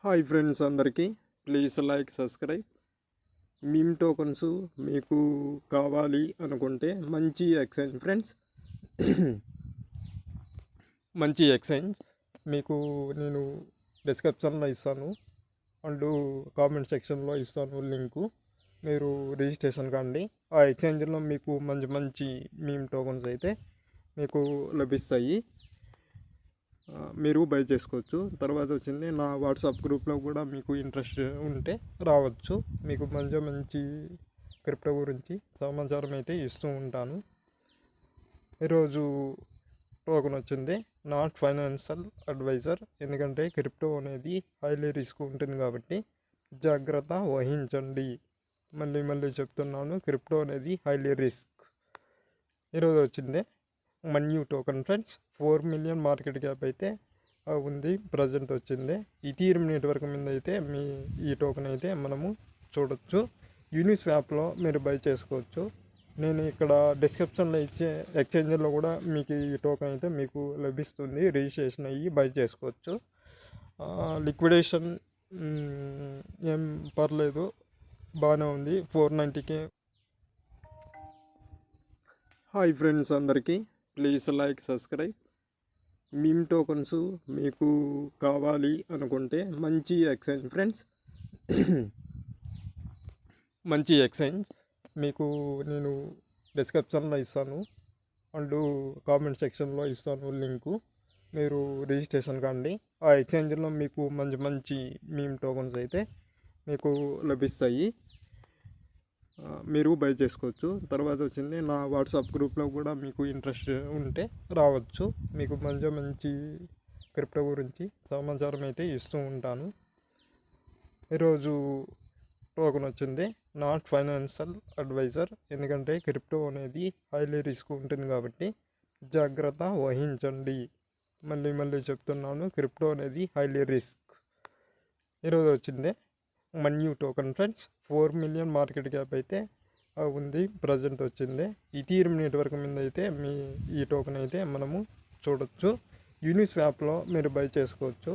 Hi friends అందరికీ please like subscribe. Meme tokens మీకు కావాలి అనుకుంటే మంచి ఎక్స్చేంజ్ ఫ్రెండ్స్. మంచి ఎక్స్చేంజ్ మీకు నేను డిస్క్రిప్షన్లో ఇస్తాను అండ్ కామెంట్ సెక్షన్లో ఇస్తాను లింకు. మీరు రిజిస్ట్రేషన్ కాండి. ఆ ఎక్స్చేంజ్లో మీకు మంచి మంచి మీమ్ టోకన్స్ అయితే మీకు లభిస్తాయి. మీరు బై చేసుకోవచ్చు. తర్వాత వచ్చింది నా వాట్సాప్ గ్రూప్లో కూడా మీకు ఇంట్రెస్ట్ ఉంటే రావచ్చు. మీకు మంచి మంచి క్రిప్టో గురించి సమాచారం అయితే ఇస్తూ ఉంటాను. ఈరోజు టోకెన్ వచ్చింది నాట్ ఫైనాన్షియల్ అడ్వైజర్. ఎందుకంటే క్రిప్టో అనేది హైలీ రిస్క్ ఉంటుంది కాబట్టి జాగ్రత్త వహించండి. మళ్ళీ చెప్తున్నాను, క్రిప్టో అనేది హైలీ రిస్క్. ఈరోజు వచ్చింది Manyu token friends. 4 million market cap అయితే ఉంది, ప్రజెంట్ వచ్చింది. ఈథీరియం నెట్వర్క్ మీద అయితే ఈ టోకెన్ అయితే మనము చూడొచ్చు. యూనిస్వాప్లో మీరు బై చేసుకోవచ్చు. నేను ఇక్కడ డిస్క్రిప్షన్లో ఇచ్చే ఎక్స్చేంజ్లో కూడా మీకు ఈ టోకెన్ అయితే మీకు లభిస్తుంది. రిజిస్ట్రేషన్ అయ్యి బై చేసుకోవచ్చు. లిక్విడేషన్ ఏం పర్లేదు, బాగానే ఉంది. 490K. హాయ్ ఫ్రెండ్స్ అందరికీ please like subscribe. Meme tokens మీకు కావాలి అనుకుంటే మంచి ఎక్స్చేంజ్ ఫ్రెండ్స్. మంచి ఎక్స్చేంజ్ మీకు నేను డిస్క్రిప్షన్లో ఇస్తాను అండ్ కామెంట్ సెక్షన్లో ఇస్తాను లింకు. మీరు రిజిస్ట్రేషన్ కాండి. ఆ ఎక్స్చేంజ్లో మీకు మంచి మంచి మీమ్ టోకన్స్ అయితే మీకు లభిస్తాయి. మీరు బై చేసుకోవచ్చు. తర్వాత వచ్చింది నా వాట్సాప్ గ్రూప్లో కూడా మీకు ఇంట్రెస్ట్ ఉంటే రావచ్చు. మీకు మంచి మంచి క్రిప్టో గురించి సమాచారం అయితే ఇస్తూ ఉంటాను. ఈరోజు టోకెన్ వచ్చింది నాట్ ఫైనాన్షియల్ అడ్వైజర్. ఎందుకంటే క్రిప్టో అనేది హైలీ రిస్క్ ఉంటుంది కాబట్టి జాగ్రత్త వహించండి. మళ్ళీ చెప్తున్నాను, క్రిప్టో అనేది హైలీ రిస్క్. ఈరోజు వచ్చింది Manyu token friends. 4 million market cap అయితే ఉంది, ప్రజెంట్ వచ్చింది. ఈథీరియం నెట్వర్క్ మీద అయితే ఈ టోకెన్ అయితే మనము చూడొచ్చు. యూనిస్వాప్లో మీరు బై చేసుకోవచ్చు.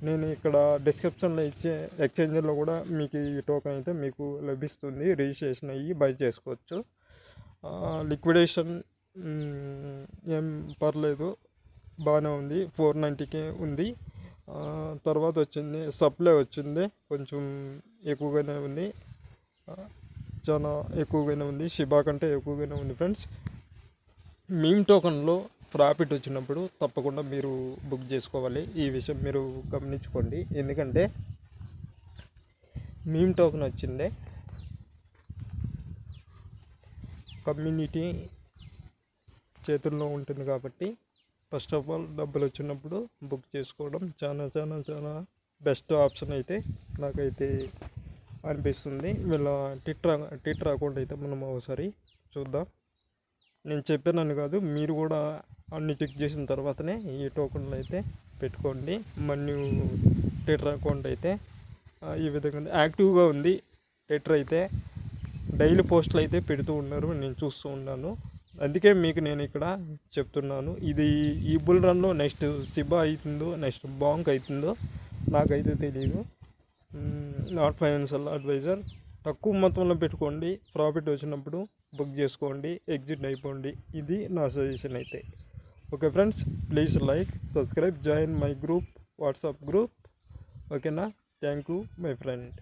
నేను ఇక్కడ డిస్క్రిప్షన్లో ఇచ్చే ఎక్స్చేంజ్లో కూడా మీకు ఈ టోకెన్ అయితే మీకు లభిస్తుంది. రిజిస్ట్రేషన్ అయ్యి బై చేసుకోవచ్చు. లిక్విడేషన్ ఏం పర్లేదు, బాగానే ఉంది. 490K ఉంది. తర్వాత వచ్చింది సప్లై వచ్చింది, కొంచెం ఎక్కువగానే ఉంది, చాలా ఎక్కువగానే ఉంది. షిబా కంటే ఎక్కువగానే ఉంది ఫ్రెండ్స్. మీమ్ టోకన్లో ప్రాఫిట్ వచ్చినప్పుడు తప్పకుండా మీరు బుక్ చేసుకోవాలి. ఈ విషయం మీరు గమనించుకోండి. ఎందుకంటే మీమ్ టోకెన్ వచ్చిందే కమ్యూనిటీ చేతుల్లో ఉంటుంది కాబట్టి ఫస్ట్ ఆఫ్ ఆల్ డబ్బులు వచ్చినప్పుడు బుక్ చేసుకోవడం చాలా బెస్ట్ ఆప్షన్ అయితే నాకైతే అనిపిస్తుంది. వీళ్ళ ట్విట్టర్ అకౌంట్ అయితే మనం ఒకసారి చూద్దాం. నేను చెప్పానని కాదు, మీరు కూడా అన్ని చెక్ చేసిన తర్వాతనే ఈ టోకెన్లు అయితే పెట్టుకోండి. మన్యూ ట్విట్టర్ అకౌంట్ అయితే ఈ విధంగా యాక్టివ్గా ఉంది. ట్విట్టర్ అయితే డైలీ పోస్టులు అయితే పెడుతూ ఉన్నారు, నేను చూస్తూ ఉన్నాను. అందుకే మీకు నేను ఇక్కడ చెప్తున్నాను. ఇది ఈ బుల్ రన్లో నెక్స్ట్ సిబా అవుతుందో నెక్స్ట్ బాంక్ అవుతుందో నాకైతే తెలియదు. Not financial adviser. తక్కువ మొత్తంలో పెట్టుకోండి, ప్రాఫిట్ వచ్చినప్పుడు బుక్ చేసుకోండి, ఎగ్జిట్ అయిపోండి. ఇది నా సజెషన్ అయితే. Okay friends, please like subscribe, join my group, WhatsApp group. ఓకేనా? Thank you my friend.